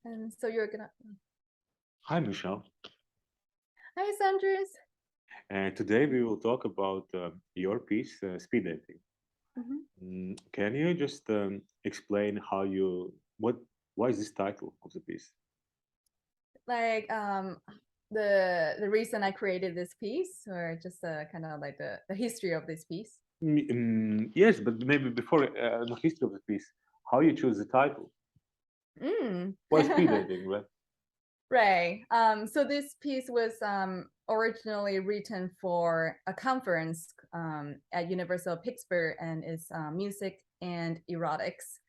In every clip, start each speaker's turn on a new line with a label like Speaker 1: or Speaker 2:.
Speaker 1: And so you're gonna.
Speaker 2: Hi, Michelle.
Speaker 1: Hi, Sanders.
Speaker 2: And today we will talk about your piece, Speed Dating.
Speaker 1: Hmm.
Speaker 2: Can you just explain why is this title of the piece?
Speaker 1: Like the reason I created this piece, or just kind of like the history of this piece.
Speaker 2: Yes, but maybe before the history of the piece, how you choose the title?
Speaker 1: Mm.
Speaker 2: Why Speed Dating, right?
Speaker 1: Right. So this piece was originally written for a conference at University of Pittsburgh, and it's music and erotics.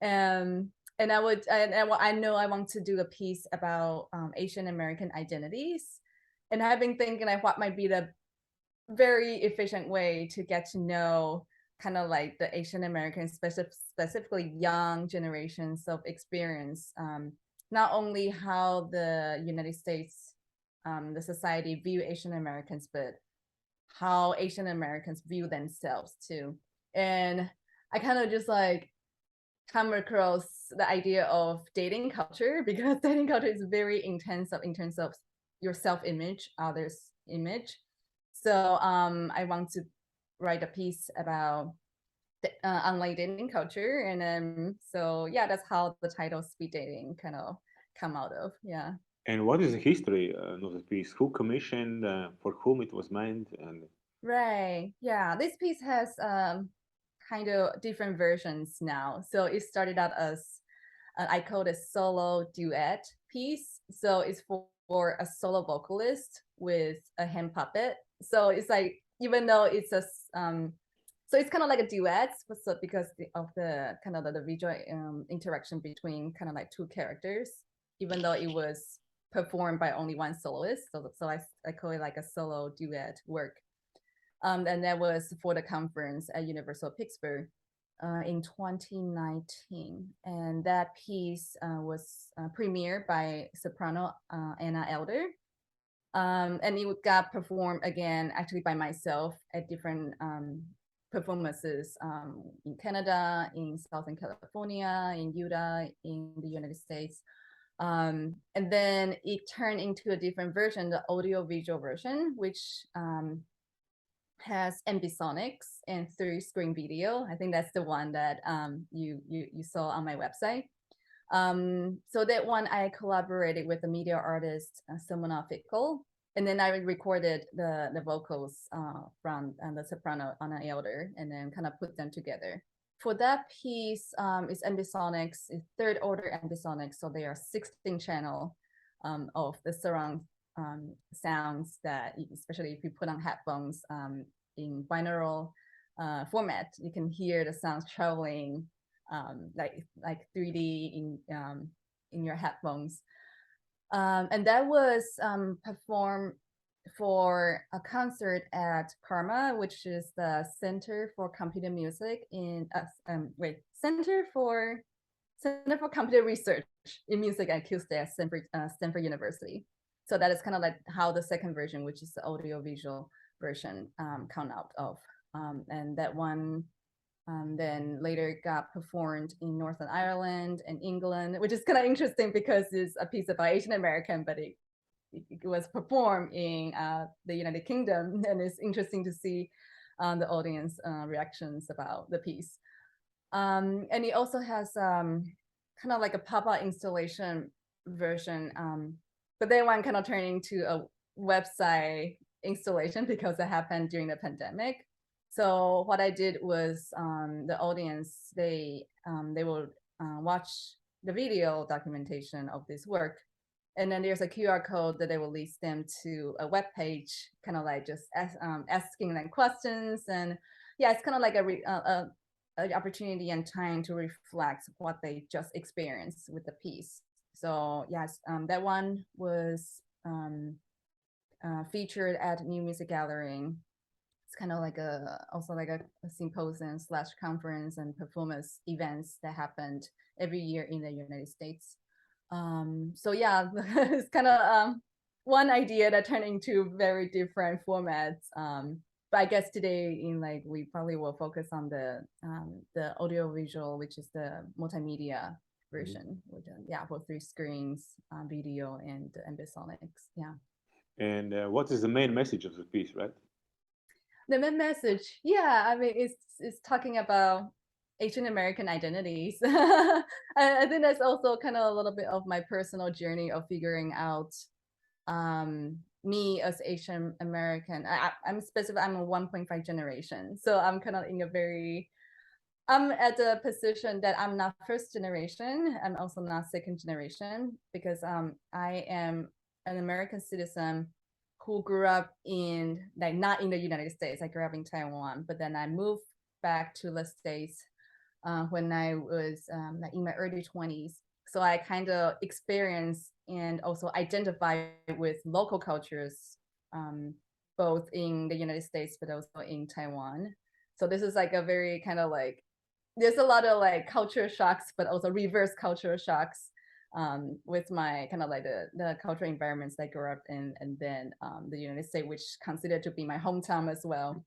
Speaker 1: And I know I want to do a piece about Asian American identities, and I've been thinking like what might be the very efficient way to get to know kind of like the Asian American, specifically young generations of experience, not only how the United States, the society view Asian Americans, but how Asian Americans view themselves too. And I kind of just like come across the idea of dating culture, because dating culture is very intensive in terms of your self-image, others' image. So I want to write a piece about the online dating culture, and then so yeah, that's how the title "Speed Dating" kind of come out of. Yeah.
Speaker 2: And what is the history of the piece? Who commissioned? For whom it was meant? And
Speaker 1: Right. Yeah. This piece has kind of different versions now. So it started out as I call it a solo duet piece. So it's for a solo vocalist with a hand puppet. So it's like, even though it's so it's kind of like a duet, so because of the kind of the visual interaction between kind of like two characters, even though it was performed by only one soloist. So I call it like a solo duet work. And that was for the conference at University of Pittsburgh in 2019. And that piece was premiered by soprano Anna Elder. And it got performed again, actually by myself at different performances in Canada, in Southern California, in Utah, in the United States. And then it turned into a different version, the audio visual version, which has Ambisonics and 3-screen video. I think that's the one that you saw on my website. So that one I collaborated with the media artist Simona Fickle, and then I recorded the vocals from the soprano Anna Elder, and then kind of put them together. For that piece, it's Ambisonics, it's third order Ambisonics, so they are 16 channel of the surround sounds that, especially if you put on headphones in binaural format, you can hear the sounds traveling like 3D in your headphones. And that was performed for a concert at CCRMA, which is the Center for Computer Music in Center for Computer Research in Music and Acoustics at Stanford University. So that is kind of like how the second version, which is the audio visual version, come out of. And that one then later got performed in Northern Ireland and England, which is kind of interesting because it's a piece about Asian American, but it was performed in the United Kingdom, and it's interesting to see the audience reactions about the piece. And it also has kind of like a pop-up installation version, but that one kind of turned into a website installation because it happened during the pandemic. So what I did was the audience, they will watch the video documentation of this work, and then there's a QR code that they will lead them to a web page, kind of like just asking them questions. And yeah, it's kind of like an opportunity and time to reflect what they just experienced with the piece. So yes, that one was featured at New Music Gathering. It's kind of like also like a symposium / conference and performance events that happened every year in the United States. So yeah, it's kind of one idea that turned into very different formats. But I guess today in like we probably will focus on the audio visual, which is the multimedia version with for 3 screens, video and Ambisonics. Yeah.
Speaker 2: And what is the main message of the piece, right?
Speaker 1: The main message, I mean, it's talking about Asian American identities. I think that's also kind of a little bit of my personal journey of figuring out me as Asian American. I'm specific. I'm a 1.5 generation, so I'm kind of in a very I'm at a position that I'm not first generation. I'm also not second generation because I am an American citizen who grew up in not in the United States. I grew up in Taiwan, but then I moved back to the States when I was in my early 20s. So I kind of experienced and also identify with local cultures, both in the United States, but also in Taiwan. So this is a very kind of there's a lot of culture shocks, but also reverse cultural shocks with my kind of the cultural environments that I grew up in, and then the United States, which considered to be my hometown as well.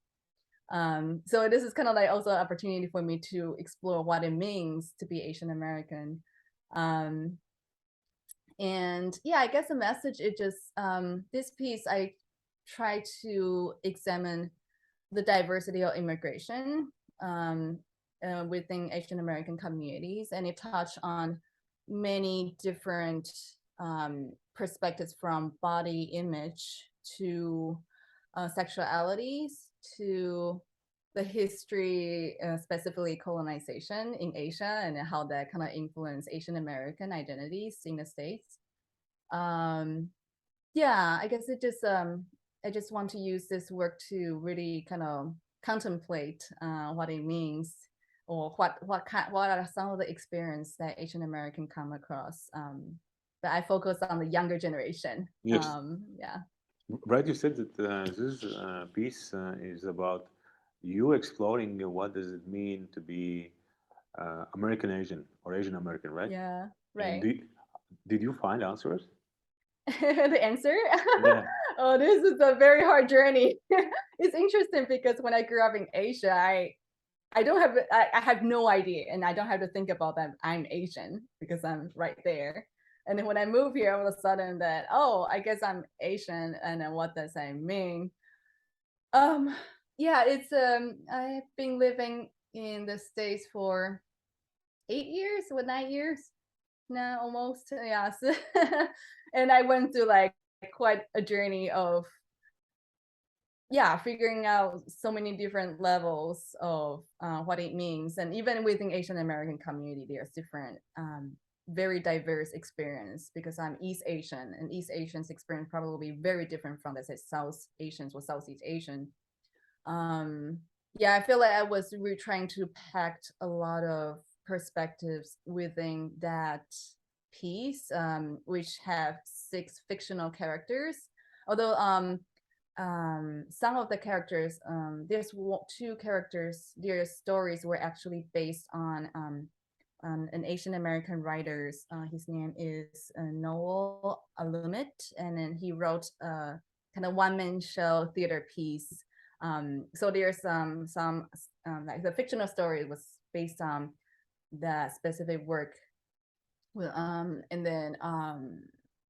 Speaker 1: So this is kind of also an opportunity for me to explore what it means to be Asian American. And I guess the message is just this piece, I try to examine the diversity of immigration within Asian American communities, and it touched on many different perspectives, from body image to sexualities to the history, specifically colonization in Asia, and how that kind of influenced Asian American identities in the States. I guess it just I just want to use this work to really kind of contemplate what it means, or what are some of the experience that Asian American come across. But I focus on the younger generation.
Speaker 2: Yes. Right. You said that this piece is about you exploring what does it mean to be American Asian or Asian American, right?
Speaker 1: Yeah. Right.
Speaker 2: Did you find answers?
Speaker 1: The answer?
Speaker 2: Yeah.
Speaker 1: Oh, this is a very hard journey. It's interesting because when I grew up in Asia, I don't have I have no idea, and I don't have to think about that I'm Asian because I'm right there. And then when I move here, all of a sudden that, oh, I guess I'm Asian, and then what does that mean? It's I've been living in the States for 8 years or 9 years now, almost. Yes. And I went through quite a journey of figuring out so many different levels of what it means. And even within Asian American community, there's different very diverse experience, because I'm East Asian, and East Asians experience probably very different from, let's say, South Asians or Southeast Asian. I feel like I was really trying to pack a lot of perspectives within that piece, which have 6 fictional characters. Although some of the characters, there's 2 characters, their stories were actually based on an Asian American writer. His name is Noel Alumit, and then he wrote a kind of one-man show theater piece. So there's some the fictional story was based on the specific work. And then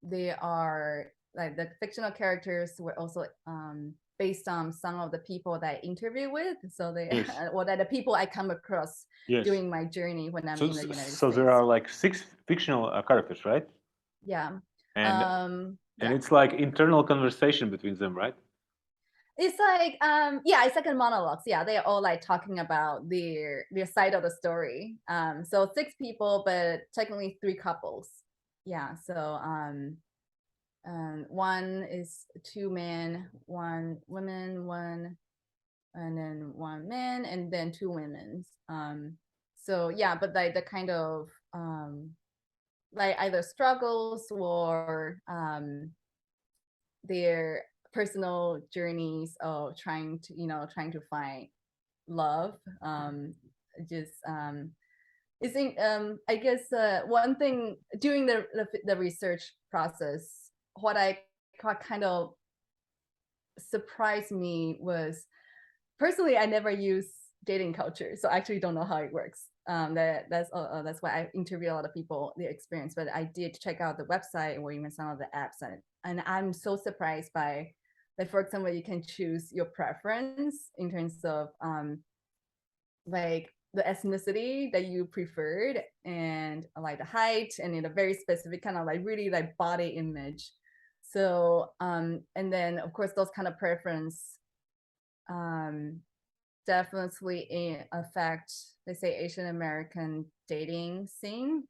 Speaker 1: they are the fictional characters were also based on some of the people that I interview with. So they or that the people I come across during my journey when I'm in the United States.
Speaker 2: So there are 6 fictional characters, right?
Speaker 1: Yeah.
Speaker 2: And it's like internal conversation between them, right?
Speaker 1: It's it's like a monologues. They're all talking about their side of the story. So 6 people, but technically 3 couples. So one is 2 men, 1 woman, 1, and then 1 man, and then 2 women. So but the kind of either struggles or their personal journeys of trying to find love. I guess one thing during the research process, what kind of surprised me was, personally, I never use dating culture, so I actually don't know how it works. That's why I interview a lot of people, their experience. But I did check out the website or even some of the apps, and I'm so surprised by, like, for example, you can choose your preference in terms of like the ethnicity that you preferred, and like the height, and in a very specific kind of like really like body image. So and then of course those kind of preference definitely affect, let's say, Asian American dating scene.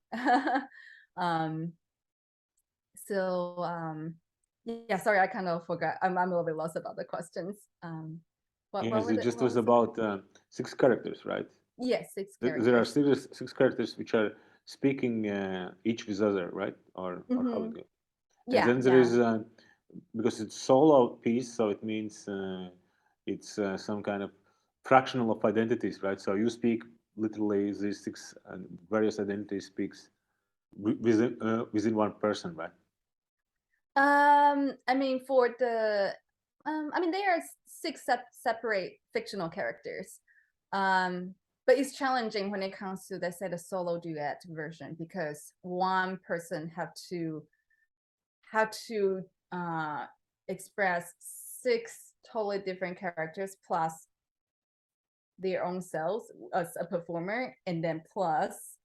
Speaker 1: Yeah, sorry, I kind of forgot. I'm a little bit lost about the questions.
Speaker 2: Yes, it just was about 6 characters, right?
Speaker 1: Yes, 6 characters.
Speaker 2: There are six characters which are speaking each with other, right? Or how it goes. And then there is because it's solo piece, so it means it's some kind of fractional of identities, right? So you speak literally these 6 various identities speaks within one person, right?
Speaker 1: I mean, for the I mean, they are 6 separate fictional characters, but it's challenging when it comes to, let's say, the solo duet version, because one person have to express 6 totally different characters plus their own selves as a performer, and then plus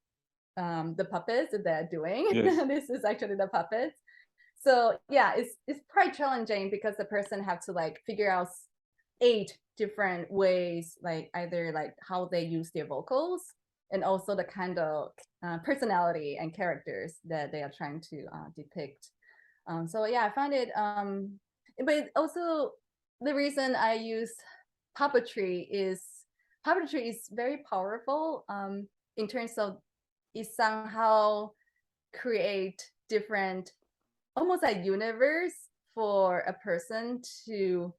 Speaker 1: the puppets that they're doing.
Speaker 2: Yes.
Speaker 1: This is actually the puppets. So yeah, it's quite challenging because the person have to like figure out 8 different ways, like either like how they use their vocals, and also the kind of personality and characters that they are trying to depict. So yeah, I find it, but also the reason I use puppetry is very powerful in terms of it somehow create different, almost like universe for a person to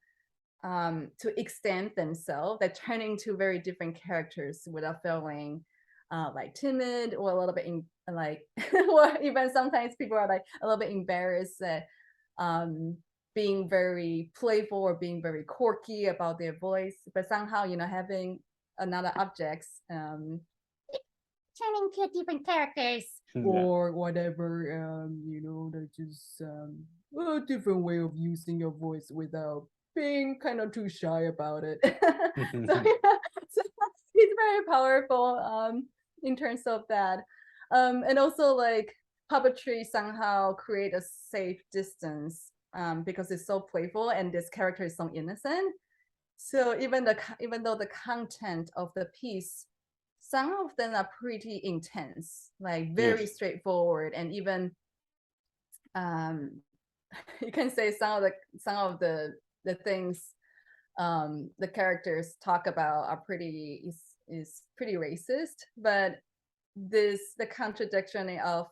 Speaker 1: extend themselves, that turn into very different characters without feeling like timid or a little bit like or even sometimes people are like a little bit embarrassed at being very playful or being very quirky about their voice, but somehow, you know, having another objects turning to different characters or whatever, you know, that's just a different way of using your voice without being kind of too shy about it. So yeah, so it's very powerful in terms of that. And also like puppetry somehow create a safe distance because it's so playful and this character is so innocent. So even though the content of the piece, some of them are pretty intense, like very straightforward, and even you can say some of the things the characters talk about are pretty racist, but the contradiction of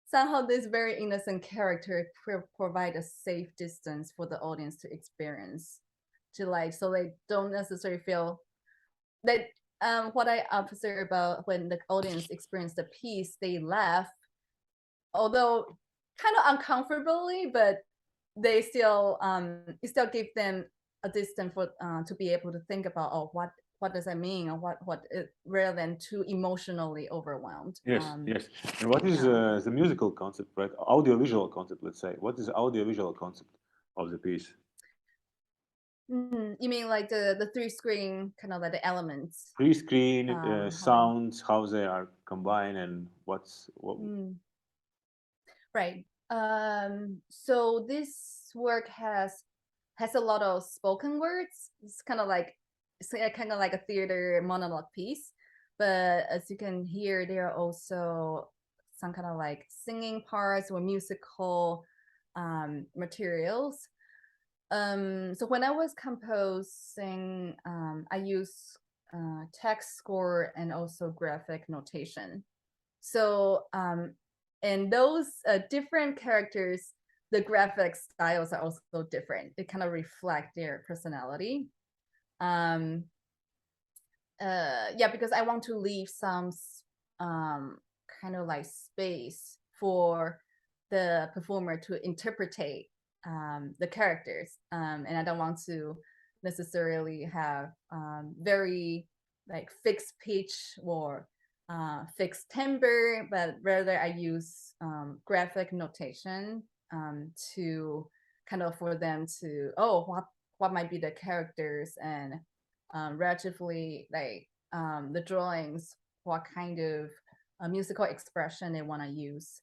Speaker 1: somehow this very innocent character provide a safe distance for the audience to experience, to like, so they don't necessarily feel that what I observe about when the audience experience the piece, they laugh, although kind of uncomfortably, but they still it still give them a distance for to be able to think about, oh, what does that mean, or what rather than too emotionally overwhelmed.
Speaker 2: Yes. And what is the musical concept, right? Audiovisual concept, let's say. What is the audiovisual concept of the piece?
Speaker 1: You mean like the 3-screen kind of like the elements?
Speaker 2: 3-screen sounds, how they are combined, and what?
Speaker 1: Right. So this work has a lot of spoken words. It's kind of like a theater monologue piece, but as you can hear, there are also some kind of like singing parts or musical materials. So when I was composing, I use text score and also graphic notation. So and those different characters, the graphic styles are also different. They kind of reflect their personality. Yeah, because I want to leave some kind of like space for the performer to interpretate the characters, and I don't want to necessarily have very like fixed pitch or fixed timbre, but rather I use graphic notation to kind of for them to, what might be the characters and relatively like the drawings, what kind of musical expression they want to use.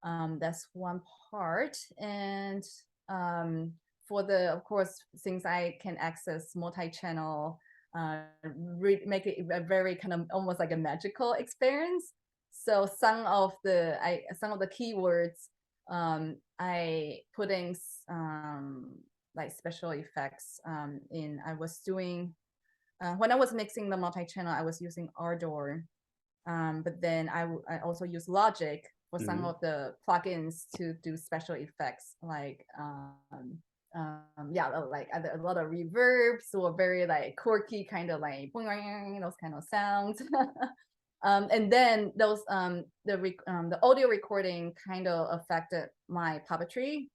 Speaker 1: That's one part. And for the, of course, since I can access multi-channel, make it a very kind of almost like a magical experience. So some of the keywords I put in like special effects in. I was doing when I was mixing the multi-channel, I was using Ardor, but then I also use Logic for some of the plugins to do special effects, like like a lot of reverbs or very like quirky kind of like those kind of sounds. And then those the audio recording kind of affected my puppetry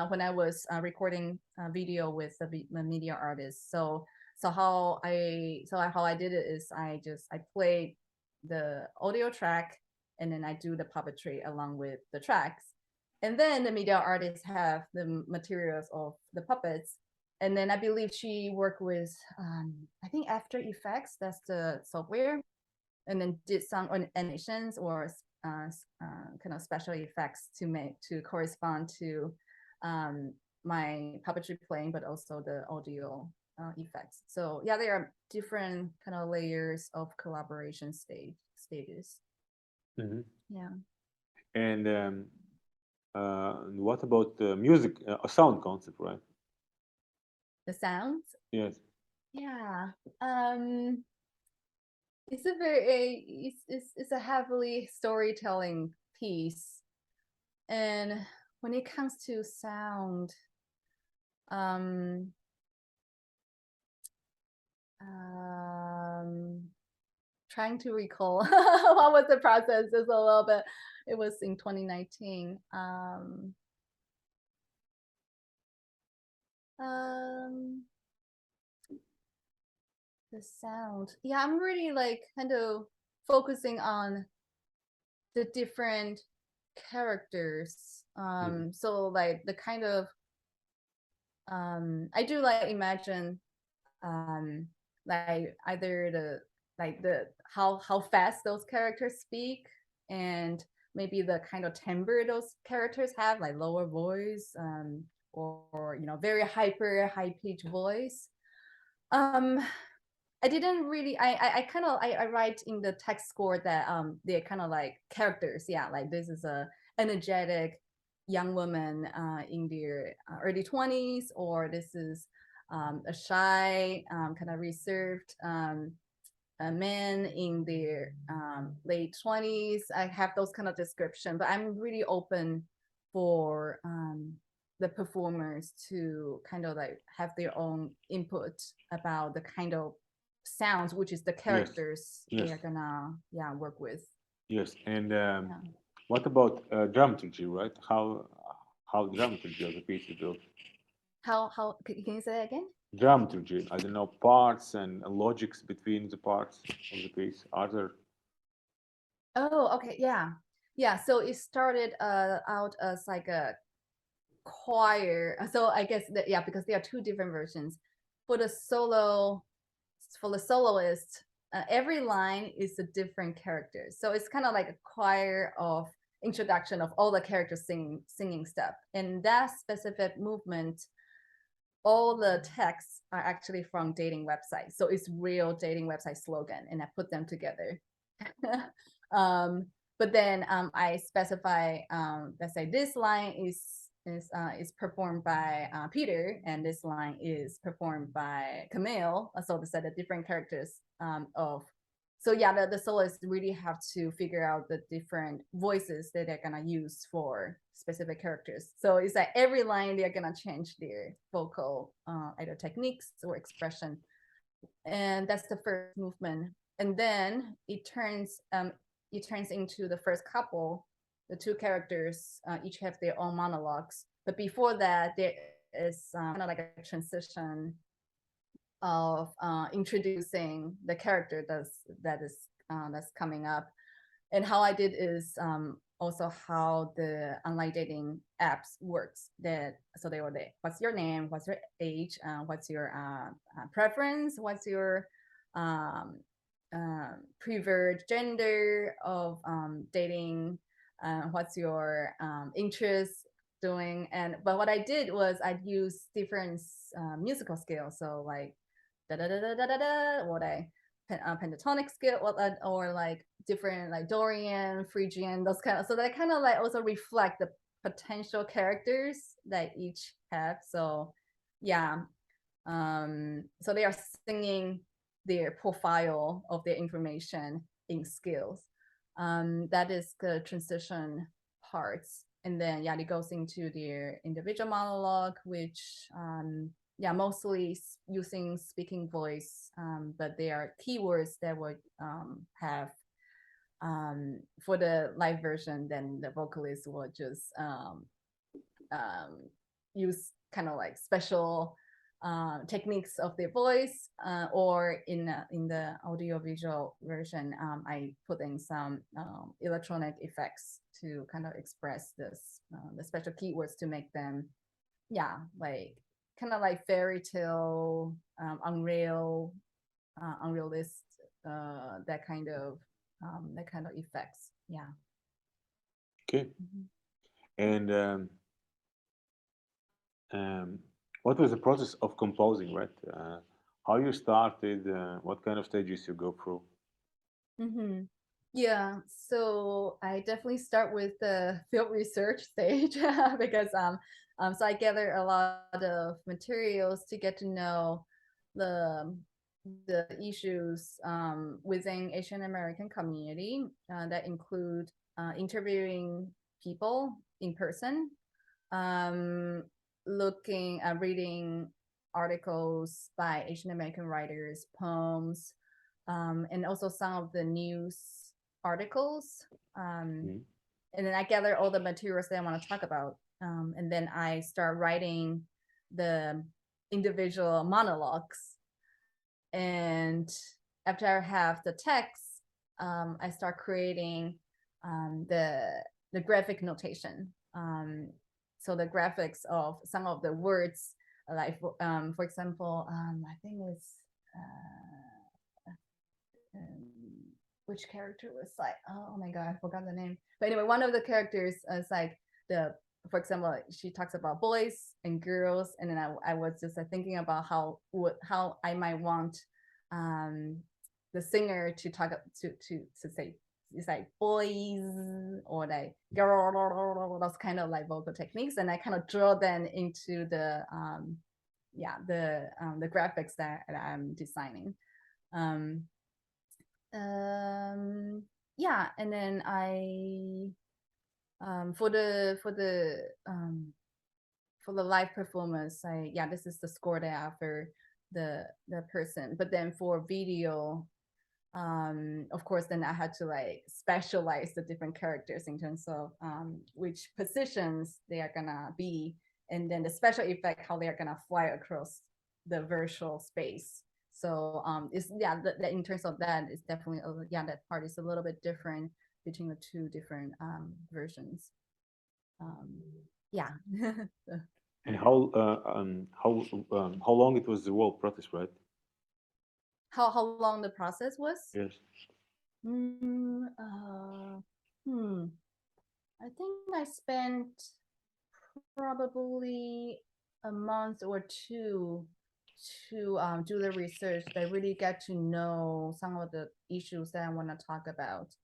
Speaker 1: when I was recording video with the media artist. So how I did it is I played the audio track and then I do the puppetry along with the tracks. And then the media artists have the materials of the puppets. And then I believe she worked with, I think After Effects, that's the software, and then did some animations or kind of special effects to correspond to my puppetry playing, but also the audio effects. So yeah, there are different kind of layers of collaboration stages. Yeah.
Speaker 2: And what about the music, a sound concept, right?
Speaker 1: The sounds?
Speaker 2: Yes.
Speaker 1: Yeah. It's a very it's a heavily storytelling piece, and when it comes to sound, trying to recall what was the process is a little bit. It was in 2019. The sound, yeah, I'm really like kind of focusing on the different characters. So like the kind of I do like imagine like either the how fast those characters speak, and maybe the kind of timbre those characters have, like lower voice, or very high pitched voice. I didn't really, I write in the text score that they're kind of like characters. Yeah, like this is a energetic young woman in their early 20s, or this is a shy, kind of reserved a man in their late 20s. I have those kind of description, but I'm really open for the performers to kind of like have their own input about the kind of sounds, which is the characters they're gonna work with.
Speaker 2: Yes, and what about dramaturgy, right? How dramaturgy of the piece is built?
Speaker 1: How can you say that again?
Speaker 2: Dramaturgy, I don't know, parts and logics between the parts of the piece. Are there?
Speaker 1: Oh, okay, yeah. So it started out as like a choir. So I guess that, yeah, because there are two different versions. For the soloist, every line is a different character. So it's kind of like a choir of introduction of all the characters singing stuff. And that specific movement, all the texts are actually from dating websites. So it's real dating website slogan, and I put them together. But then I specify, let's say this line is performed by Peter, and this line is performed by Camille. So these are the different characters of. So yeah, the soloists really have to figure out the different voices that they're gonna use for specific characters. So it's like every line they're gonna change their vocal either techniques or expression, and that's the first movement. And then it turns into the first couple. The two characters each have their own monologues, but before that there is kind of like a transition of introducing the character that's coming up. And how I did is also how the online dating apps works. So they were there. What's your name? What's your age? What's your preference? What's your preferred gender of dating? What's your interest doing? But what I did was I'd use different musical scales. So like da da da da da da da, or like pentatonic scale, or like different like Dorian, Phrygian, those kind of. So that kind of like also reflect the potential characters that each have. So yeah, so they are singing their profile of their information in skills. That is the transition parts. And then yeah, it goes into their individual monologue, which yeah, mostly using speaking voice, but there are keywords that would have for the live version. Then the vocalist will just use kind of like special techniques of their voice, or in the audiovisual version, I put in some electronic effects to kind of express this the special keywords to make them, yeah, like kind of like fairy tale, unrealistic, that kind of effects. Yeah.
Speaker 2: Okay. And what was the process of composing, right? How you started? What kind of stages you go through?
Speaker 1: Yeah, so I definitely start with the field research stage because so I gather a lot of materials to get to know the issues within Asian American community that include interviewing people in person, looking at reading articles by Asian American writers, poems, and also some of the news articles. And then I gather all the materials that I want to talk about. And then I start writing the individual monologues. And after I have the text, I start creating the graphic notation. So the graphics of some of the words, like for example, I think it's which character was like, oh my god, I forgot the name. But anyway, one of the characters is like for example, she talks about boys and girls, and then I was just thinking about how I might want the singer to talk to say, it's like boys or like girl, those kind of like vocal techniques, and I kind of draw them into the the graphics that I'm designing. Yeah, and then I for the live performance, this is the score that I offer the person. But then for video, of course, then I had to like specialize the different characters in terms of which positions they are gonna be, and then the special effect, how they are gonna fly across the virtual space. So it's in terms of that, it's definitely that part is a little bit different between the two different versions. Yeah.
Speaker 2: And how long it was the whole process, right?
Speaker 1: How long the process was?
Speaker 2: Yes.
Speaker 1: I think I spent probably a month or two to do the research that really get to know some of the issues that I want to talk about,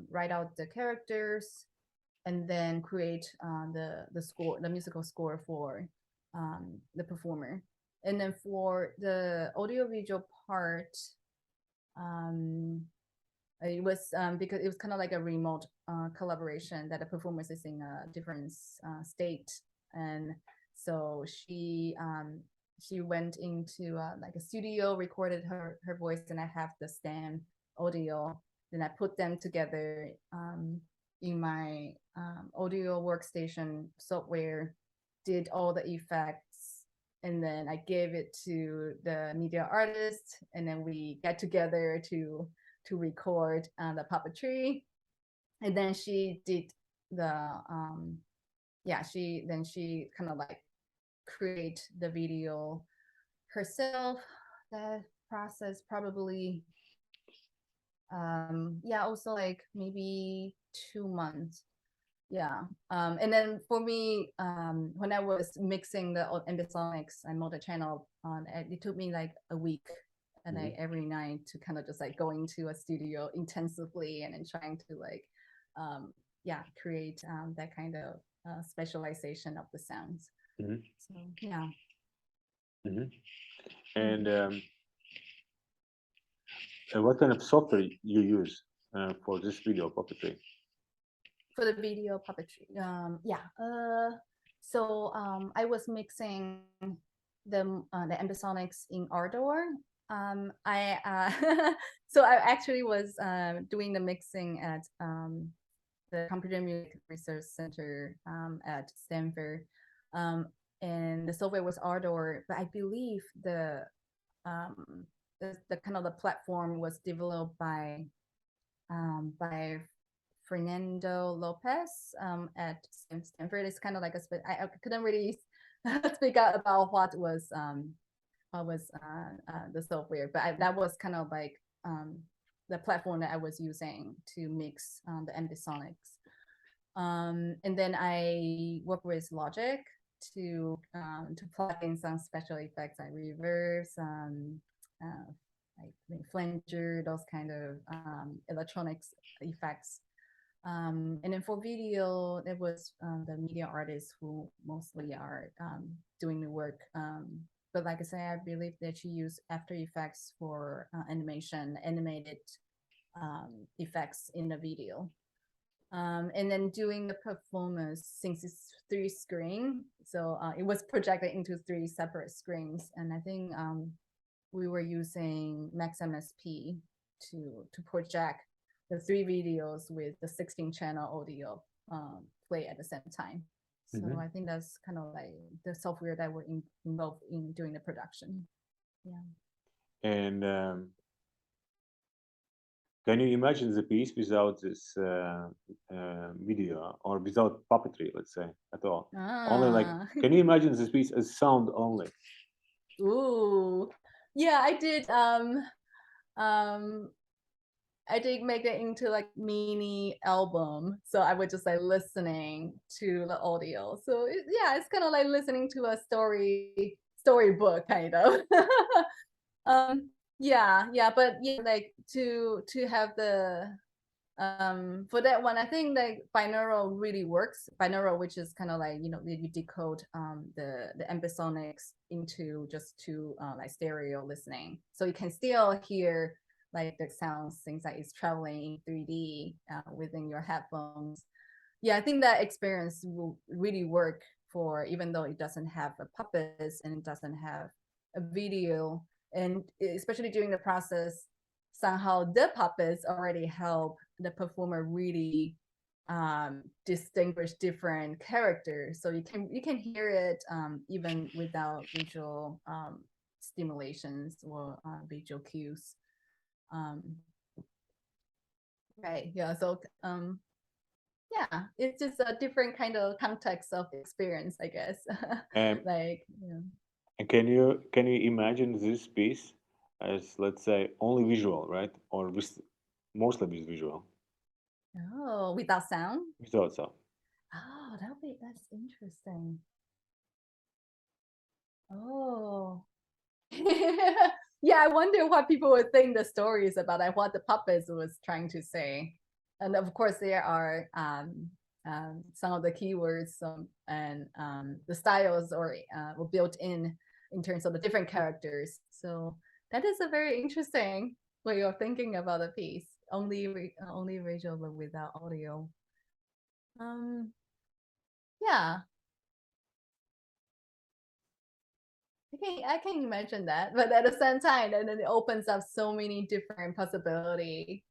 Speaker 1: write out the characters, and then create the score, the musical score for the performer. And then for the audiovisual part, it was because it was kind of like a remote collaboration that the performer is in a different state, and so she went into like a studio, recorded her voice, and I have the stem audio. Then I put them together in my audio workstation software, did all the effects, and then I gave it to the media artist, and then we get together to record the puppetry. And then she did the she kind of like create the video herself. That process probably also like maybe 2 months. And then for me, when I was mixing the Ambisonics and multi-channel, it took me like a week, and I every night to kind of just like going to a studio intensively and then trying to like create that kind of specialization of the sounds. So yeah.
Speaker 2: And what kind of software you use for this video puppetry?
Speaker 1: For the video puppetry, so I was mixing the Ambisonics in Ardor. So I actually was doing the mixing at the Computer Music Research Center at Stanford, and the software was Ardor. But I believe the kind of the platform was developed by Fernando Lopez at Stanford. It's kind of like I couldn't really speak out about what was the software, but that was kind of like the platform that I was using to mix the Ambisonics. And then I work with Logic to plug in some special effects like reverbs, like flanger, those kind of electronics effects. And then for video, there was the media artists who mostly are doing the work. But like I say, I believe that you use After Effects for animated effects in the video. And then doing the performance, since it's 3 screen, so it was projected into 3 separate screens. And I think we were using MaxMSP to project the 3 videos with the 16-channel audio play at the same time. So I think that's kind of like the software that we're involved in doing the production. Yeah.
Speaker 2: And can you imagine the piece without this video or without puppetry, let's say, at all? Only like, can you imagine this piece as sound only?
Speaker 1: Ooh, yeah, I did. I did make it into like mini album, so I was just like listening to the audio. So it's kind of like listening to a storybook kind of. But like to have the for that one, I think like binaural really works. Binaural, which is kind of like, you decode the Ambisonics into just 2 like stereo listening, so you can still hear like the sounds, things like it's traveling in 3D within your headphones. I think that experience will really work for, even though it doesn't have a puppets and it doesn't have a video, and especially during the process, somehow the puppets already help the performer really distinguish different characters, so you can hear it even without visual stimulations or visual cues. Right. So it's just a different kind of context of experience, I guess. Like,
Speaker 2: and can you imagine this piece as, let's say, only visual, right? Or mostly with visual?
Speaker 1: Oh, without sound?
Speaker 2: Without sound.
Speaker 1: Oh, that's interesting. Oh. I wonder what people would think the story is about, like what the puppets was trying to say. And of course, there are some of the keywords and the styles were built in terms of the different characters. So that is a very interesting way of thinking about the piece. Only visual but without audio. I can imagine that, but at the same time, and then it opens up so many different possibilities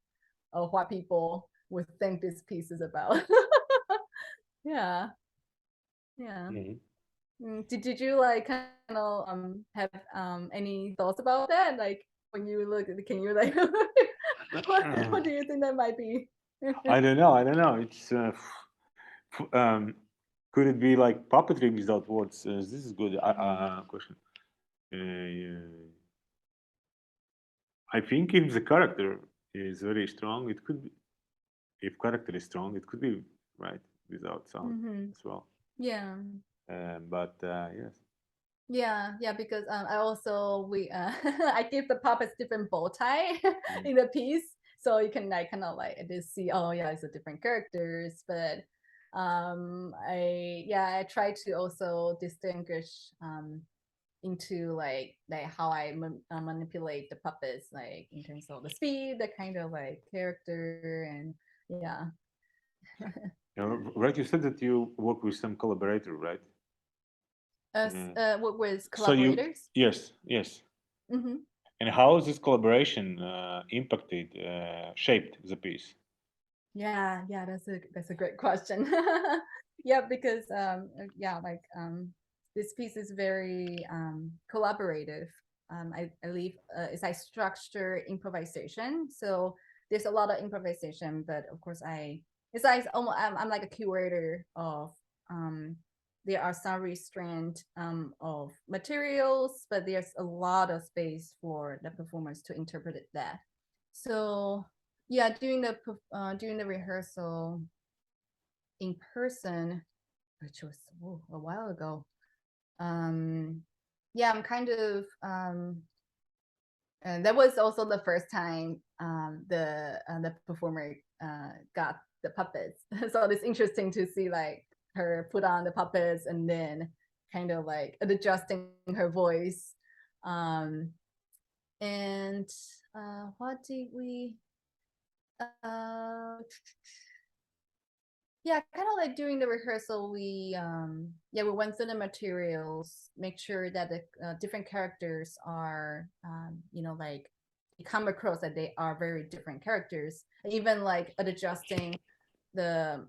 Speaker 1: of what people would think this piece is about. Yeah. Did you like kind of have any thoughts about that? Like when you look, can you like what do you think that might be?
Speaker 2: I don't know. It's could it be like puppetry without words? This is good question. I think if the character is very strong, it could be. If character is strong, it could be right without sound as well.
Speaker 1: Yeah.
Speaker 2: But yes.
Speaker 1: Yeah, because I also I give the puppets different bow tie in the piece, so you can like kind of like just see, oh yeah, it's a different characters, but I try to also distinguish into like how I manipulate the puppets, like in terms of the speed, the kind of like character, and yeah.
Speaker 2: Right, you said that you work with some collaborator, right?
Speaker 1: With
Speaker 2: So
Speaker 1: collaborators.
Speaker 2: Yes. And how has this collaboration impacted, shaped the piece?
Speaker 1: Yeah, that's a great question. Yeah, because this piece is very collaborative. I believe it's like structure improvisation. So there's a lot of improvisation, but of course it's like almost I'm like a curator of there are some restraint of materials, but there's a lot of space for the performers to interpret that. So yeah, during the rehearsal in person, which was a while ago, yeah, I'm kind of and that was also the first time the performer got the puppets. So it's interesting to see like her put on the puppets and then kind of like adjusting her voice. And what did we yeah, kind of like during the rehearsal, we went through the materials, make sure that the different characters are like you come across that they are very different characters, even like adjusting the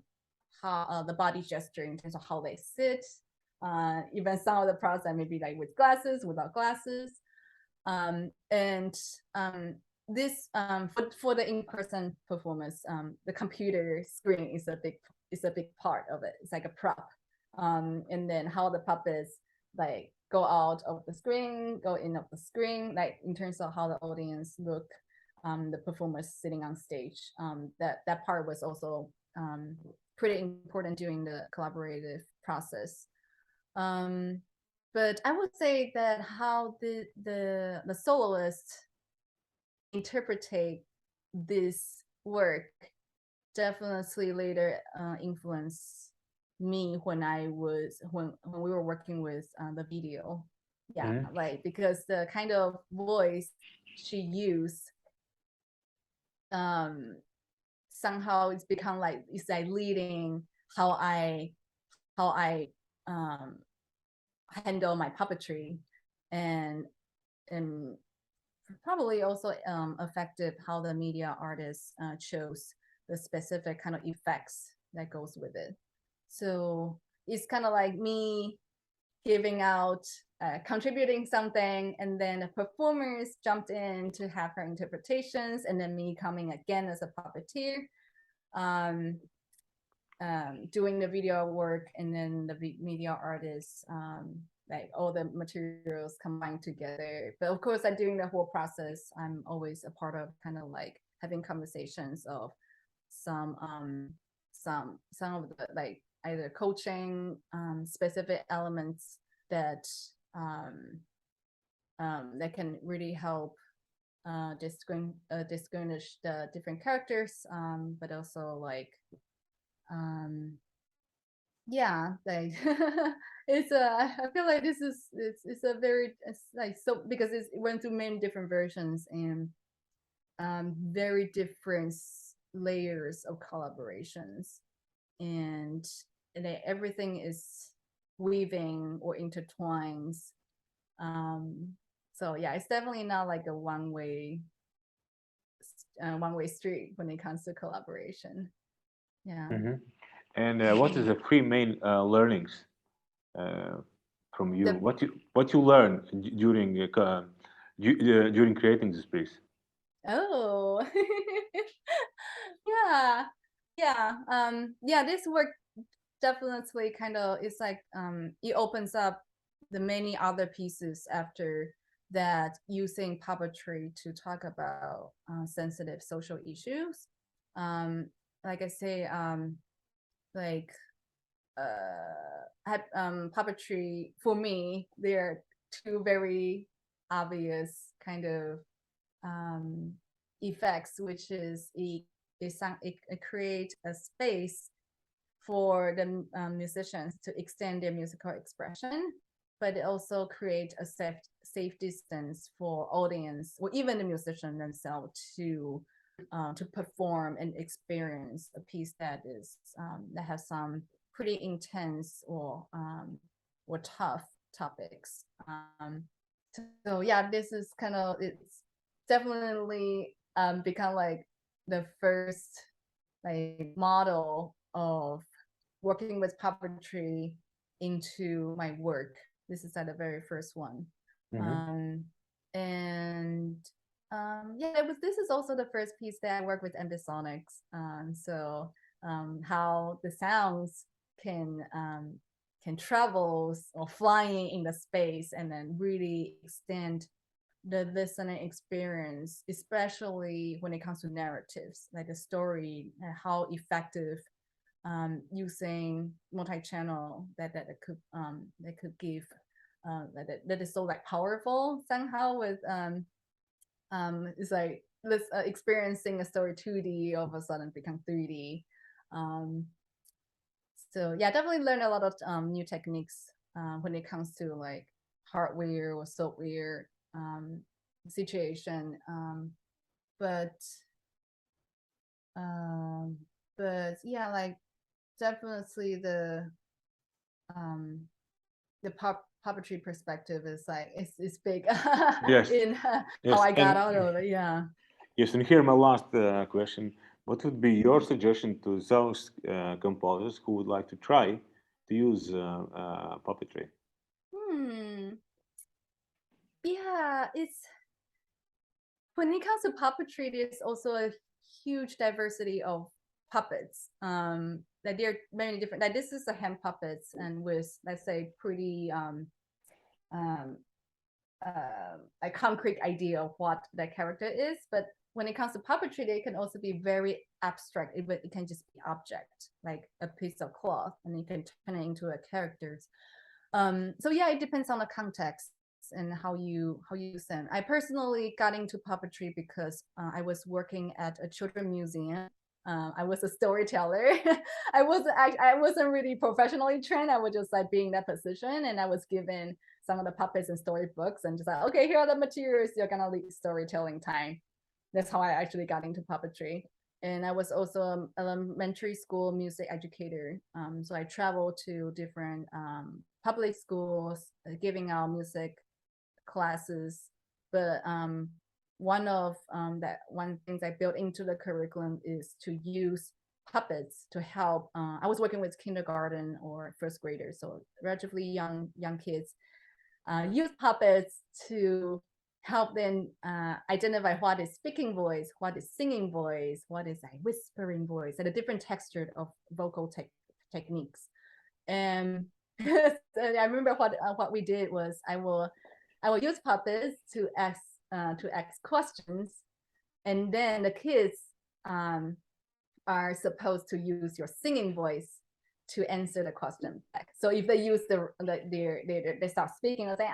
Speaker 1: body gesture in terms of how they sit, even some of the props that maybe like with glasses, without glasses, this for the in-person performance, the computer screen is a big part of it. It's like a prop, and then how the puppets like go out of the screen, go in of the screen, like in terms of how the audience look, the performers sitting on stage. That part was also pretty important during the collaborative process. But I would say that how the soloist interpretate this work definitely later influenced me when we were working with the video. Yeah, like because the kind of voice she used somehow it's become like it's like leading how I handle my puppetry, and probably also affected how the media artist chose the specific kind of effects that goes with it. So it's kind of like me giving out, contributing something, and then the performers jumped in to have her interpretations, and then me coming again as a puppeteer, doing the video work, and then the media artists, like all the materials combined together. But of course, during the whole process, I'm always a part of kind of like having conversations of some of the like either coaching specific elements that that can really help distinguish the different characters, but also like yeah, like it's I feel like this is it's a very like so because it went through many different versions and very different layers of collaborations, and everything is weaving or intertwines. So yeah, it's definitely not like a one-way street when it comes to collaboration. Yeah.
Speaker 2: And what is the three main learnings from you? What you learned during during creating this piece?
Speaker 1: Oh, yeah. yeah, this work definitely kind of, it's like it opens up the many other pieces after that, using puppetry to talk about sensitive social issues. Like I say, like puppetry, for me, there are two very obvious kind of effects, which is it creates a space for the musicians to extend their musical expression, but it also creates a safe distance for audience or even the musician themselves to perform and experience a piece that is that has some pretty intense or tough topics. So yeah, this is kind of, it's definitely become like the first like model of working with puppetry into my work. This is like the very first one. And yeah, this is also the first piece that I work with Ambisonics. So how the sounds can travel or flying in the space and then really extend the listening experience, especially when it comes to narratives, like the story, how effective using multi-channel that could give that is so like powerful somehow with it's like this experiencing a story 2D all of a sudden become 3D. So yeah, definitely learn a lot of new techniques when it comes to like hardware or software situation. But yeah, like definitely the puppetry perspective is like it's big
Speaker 2: Yes.
Speaker 1: in
Speaker 2: Yes.
Speaker 1: how I got
Speaker 2: And
Speaker 1: out of it. Yeah.
Speaker 2: yes, and here my last question. What would be your suggestion to those composers who would like to try to use puppetry?
Speaker 1: Yeah, it's, when it comes to puppetry, there's also a huge diversity of puppets. Like there are many different, like this is a hand puppets and with, let's say, pretty a concrete idea of what that character is. But when it comes to puppetry, they can also be very abstract. It can just be object, like a piece of cloth, and you can turn it into a character. So yeah, it depends on the context and how you use them. I personally got into puppetry because I was working at a children's museum. I was a storyteller. I wasn't really professionally trained. I was just like being in that position, and I was given some of the puppets and storybooks, and just like, okay, here are the materials. You're gonna lead storytelling time. That's how I actually got into puppetry. And I was also an elementary school music educator. So I traveled to different public schools, giving out music classes. But one things I built into the curriculum is to use puppets to help. I was working with kindergarten or first graders, so relatively young kids. Use puppets to help them identify what is speaking voice, what is singing voice, what is a whispering voice, and a different texture of vocal techniques. And I remember what we did was I will use puppets to ask questions, and then the kids are supposed to use your singing voice to answer the question back. So if they use they start speaking and say,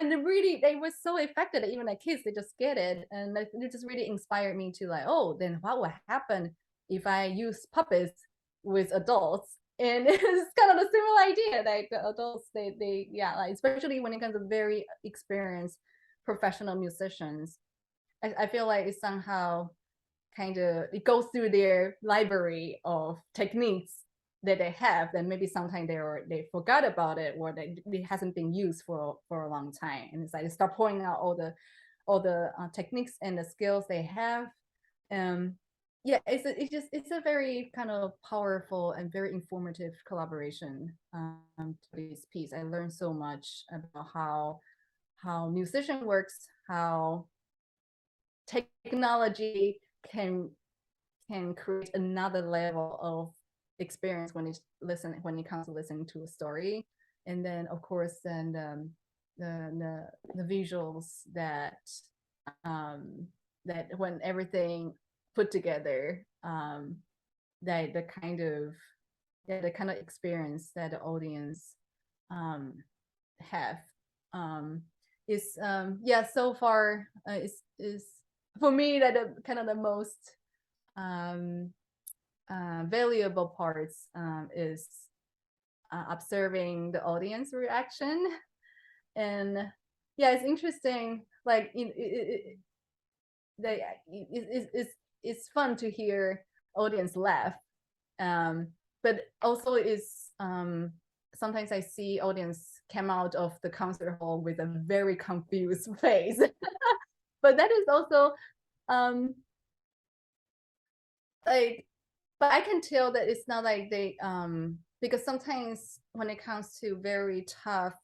Speaker 1: and they were so effective that even the kids, they just get it, and it just really inspired me to like, oh, then what would happen if I use puppets with adults? And it's kind of a similar idea. Like the adults, they like, especially when it comes to very experienced professional musicians, I feel like it's somehow kind of, it goes through their library of techniques that they have, then maybe sometimes they forgot about it, or it hasn't been used for a long time, and it's like they start pouring out all the techniques and the skills they have. Yeah, it's a very kind of powerful and very informative collaboration to this piece. I learned so much about how musician works, how technology can create another level of experience when it comes to listening to a story. And then of course then the visuals that when everything put together, that the kind of experience that the audience have is so far is for me that kind of the most valuable parts is observing the audience reaction. And yeah, it's interesting, like it's fun to hear audience laugh, but also is sometimes I see audience come out of the concert hall with a very confused face. But that is also like, but I can tell that it's not like they because sometimes when it comes to very tough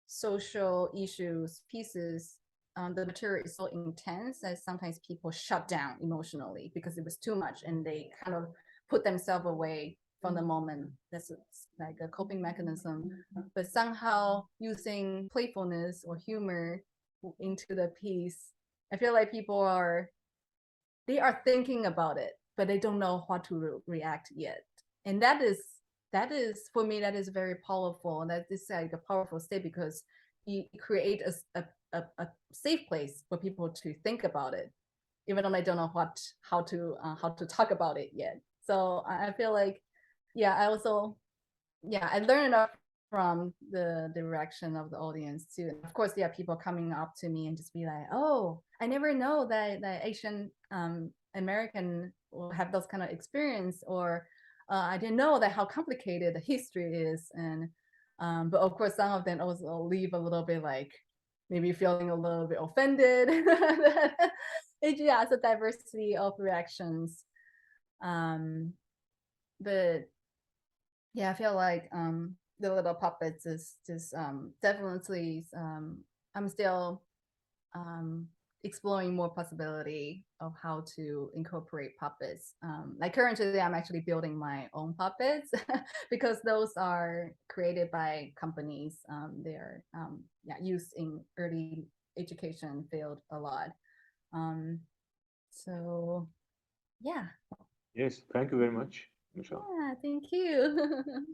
Speaker 1: social issues pieces, the material is so intense that sometimes people shut down emotionally because it was too much, and they kind of put themselves away from the moment. That's like a coping mechanism. But somehow using playfulness or humor into the piece, I feel like people are thinking about it, but they don't know how to react yet. And that is for me, that is very powerful. And that is like a powerful state, because you create a safe place for people to think about it, even though they don't know how to talk about it yet. So I feel like, yeah, I learned enough from the direction of the audience too. And of course, people coming up to me and just be like, oh, I never know that Asian American will have those kind of experience, or I didn't know that how complicated the history is. And but of course, some of them also leave a little bit like maybe feeling a little bit offended. It's a diversity of reactions. But yeah, I feel like the little puppets is just definitely I'm still exploring more possibility of how to incorporate puppets. Like currently I'm actually building my own puppets because those are created by companies. They are used in early education field a lot. So yeah.
Speaker 2: Yes, thank you very much, Michele.
Speaker 1: Yeah, thank you.